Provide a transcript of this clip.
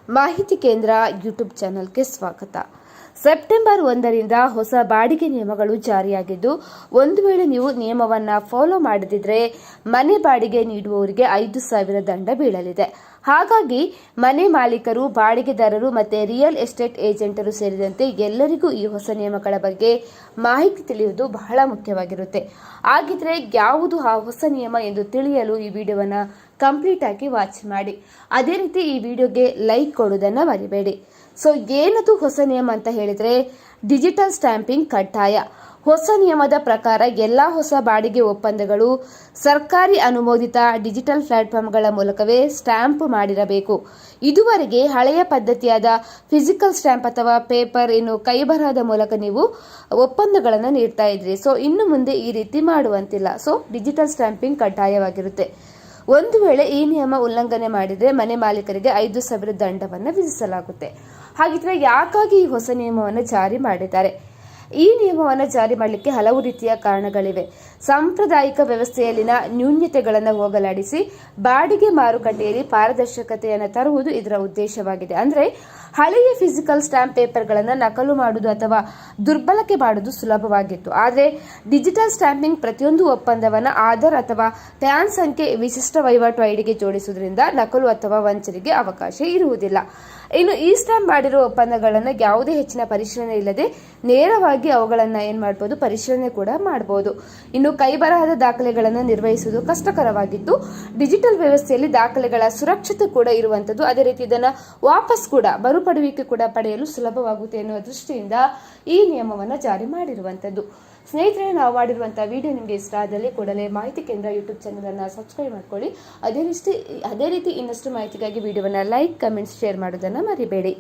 ಮಾಹಿತಿ ಕೇಂದ್ರ ಯೂಟ್ಯೂಬ್ ಚಾನೆಲ್ಗೆ ಸ್ವಾಗತ. ಸೆಪ್ಟೆಂಬರ್ 1ರಿಂದ ಹೊಸ ಬಾಡಿಗೆ ನಿಯಮಗಳು ಜಾರಿಯಾಗಿದ್ದು, ಒಂದು ವೇಳೆ ನೀವು ನಿಯಮವನ್ನು ಫಾಲೋ ಮಾಡದಿದ್ದರೆ ಮನೆ ಬಾಡಿಗೆ ನೀಡುವವರಿಗೆ 5,000 ದಂಡ ಬೀಳಲಿದೆ. ಹಾಗಾಗಿ ಮನೆ ಮಾಲೀಕರು, ಬಾಡಿಗೆದಾರರು ಮತ್ತು ರಿಯಲ್ ಎಸ್ಟೇಟ್ ಏಜೆಂಟರು ಸೇರಿದಂತೆ ಎಲ್ಲರಿಗೂ ಈ ಹೊಸ ನಿಯಮಗಳ ಬಗ್ಗೆ ಮಾಹಿತಿ ತಿಳಿಯುವುದು ಬಹಳ ಮುಖ್ಯವಾಗಿರುತ್ತೆ. ಹಾಗಿದ್ರೆ ಯಾವುದು ಆ ಹೊಸ ನಿಯಮ ಎಂದು ತಿಳಿಯಲು ಈ ವಿಡಿಯೋವನ್ನು ಕಂಪ್ಲೀಟ್ ಆಗಿ ವಾಚ್ ಮಾಡಿ. ಅದೇ ರೀತಿ ಈ ವಿಡಿಯೋಗೆ ಲೈಕ್ ಕೊಡುವುದನ್ನು ಮರಿಬೇಡಿ. ಸೊ ಏನದು ಹೊಸ ನಿಯಮ ಅಂತ ಹೇಳಿದ್ರೆ, ಡಿಜಿಟಲ್ ಸ್ಟ್ಯಾಂಪಿಂಗ್ ಕಡ್ಡಾಯ. ಹೊಸ ನಿಯಮದ ಪ್ರಕಾರ ಎಲ್ಲ ಹೊಸ ಬಾಡಿಗೆ ಒಪ್ಪಂದಗಳು ಸರ್ಕಾರಿ ಅನುಮೋದಿತ ಡಿಜಿಟಲ್ ಪ್ಲಾಟ್ಫಾರ್ಮ್ಗಳ ಮೂಲಕವೇ ಸ್ಟ್ಯಾಂಪ್ ಮಾಡಿರಬೇಕು. ಇದುವರೆಗೆ ಹಳೆಯ ಪದ್ಧತಿಯಾದ ಫಿಸಿಕಲ್ ಸ್ಟ್ಯಾಂಪ್ ಅಥವಾ ಪೇಪರ್, ಇನ್ನು ಕೈಬರಹದ ಮೂಲಕ ನೀವು ಒಪ್ಪಂದಗಳನ್ನು ನೀಡ್ತಾ ಇದ್ರಿ. ಸೊ ಇನ್ನು ಮುಂದೆ ಈ ರೀತಿ ಮಾಡುವಂತಿಲ್ಲ. ಸೊ ಡಿಜಿಟಲ್ ಸ್ಟ್ಯಾಂಪಿಂಗ್ ಕಡ್ಡಾಯವಾಗಿರುತ್ತೆ. ಒಂದು ವೇಳೆ ಈ ನಿಯಮ ಉಲ್ಲಂಘನೆ ಮಾಡಿದರೆ ಮನೆ ಮಾಲೀಕರಿಗೆ 5,000 ದಂಡವನ್ನು ವಿಧಿಸಲಾಗುತ್ತೆ. ಹಾಗಿದ್ರೆ ಯಾಕಾಗಿ ಈ ಹೊಸ ನಿಯಮವನ್ನು ಜಾರಿ ಮಾಡಿದ್ದಾರೆ? ಈ ನಿಯಮವನ್ನು ಜಾರಿ ಮಾಡಲಿಕ್ಕೆ ಹಲವು ರೀತಿಯ ಕಾರಣಗಳಿವೆ. ಸಾಂಪ್ರದಾಯಿಕ ವ್ಯವಸ್ಥೆಯಲ್ಲಿನ ನ್ಯೂನ್ಯತೆಗಳನ್ನು ಹೋಗಲಾಡಿಸಿ ಬಾಡಿಗೆ ಮಾರುಕಟ್ಟೆಯಲ್ಲಿ ಪಾರದರ್ಶಕತೆಯನ್ನು ತರುವುದು ಇದರ ಉದ್ದೇಶವಾಗಿದೆ. ಅಂದರೆ ಹಳೆಯ ಫಿಸಿಕಲ್ ಸ್ಟ್ಯಾಂಪ್ ಪೇಪರ್ಗಳನ್ನು ನಕಲು ಮಾಡುವುದು ಅಥವಾ ದುರ್ಬಳಕೆ ಮಾಡುವುದು ಸುಲಭವಾಗಿತ್ತು. ಆದರೆ ಡಿಜಿಟಲ್ ಸ್ಟ್ಯಾಂಪಿಂಗ್ ಪ್ರತಿಯೊಂದು ಒಪ್ಪಂದವನ್ನು ಆಧಾರ್ ಅಥವಾ ಪ್ಯಾನ್ ಸಂಖ್ಯೆ ವಿಶಿಷ್ಟ ವಹಿವಾಟು ಐಡಿಗೆ ಜೋಡಿಸುವುದರಿಂದ ನಕಲು ಅಥವಾ ವಂಚನೆಗೆ ಅವಕಾಶ ಇರುವುದಿಲ್ಲ. ಇನ್ನು ಈ ಸ್ಟ್ಯಾಂಪ್ ಮಾಡಿರುವ ಒಪ್ಪಂದಗಳನ್ನು ಯಾವುದೇ ಹೆಚ್ಚಿನ ಪರಿಶೀಲನೆ ಇಲ್ಲದೆ ನೇರವಾಗಿ ಅವುಗಳನ್ನು ಮಾಡಬಹುದು, ಪರಿಶೀಲನೆ ಕೂಡ ಮಾಡಬಹುದು. ಇನ್ನು ಕೈಬರಹದ ದಾಖಲೆಗಳನ್ನು ನಿರ್ವಹಿಸುವುದು ಕಷ್ಟಕರವಾಗಿದ್ದು, ಡಿಜಿಟಲ್ ವ್ಯವಸ್ಥೆಯಲ್ಲಿ ದಾಖಲೆಗಳ ಸುರಕ್ಷತೆ ಕೂಡ ಇರುವಂತದ್ದು. ಅದೇ ರೀತಿ ಇದನ್ನು ವಾಪಸ್ ಕೂಡ ಮರುಪಡೆಯುವಿಕೆ ಕೂಡ ಪಡೆಯಲು ಸುಲಭವಾಗುತ್ತೆ ಎನ್ನುವ ದೃಷ್ಟಿಯಿಂದ ಈ ನಿಯಮವನ್ನು ಜಾರಿ ಮಾಡಿರುವಂತದ್ದು. ಸ್ನೇಹಿತರೆ, ನಾವು ಮಾಡಿರುವಂತಹ ವಿಡಿಯೋ ನಿಮಗೆ ಇಷ್ಟ ಆದಲ್ಲಿ ಕೂಡಲೇ ಮಾಹಿತಿ ಕೇಂದ್ರ ಯೂಟ್ಯೂಬ್ ಚಾನೆಲ್ ಅನ್ನು ಸಬ್ಸ್ಕ್ರೈಬ್ ಮಾಡ್ಕೊಳ್ಳಿ. ಅದೇ ರೀತಿ ಇನ್ನಷ್ಟು ಮಾಹಿತಿಗಾಗಿ ವಿಡಿಯೋವನ್ನು ಲೈಕ್, ಕಮೆಂಟ್ಸ್, ಶೇರ್ ಮಾಡೋದನ್ನು ಮರಿಬೇಡಿ.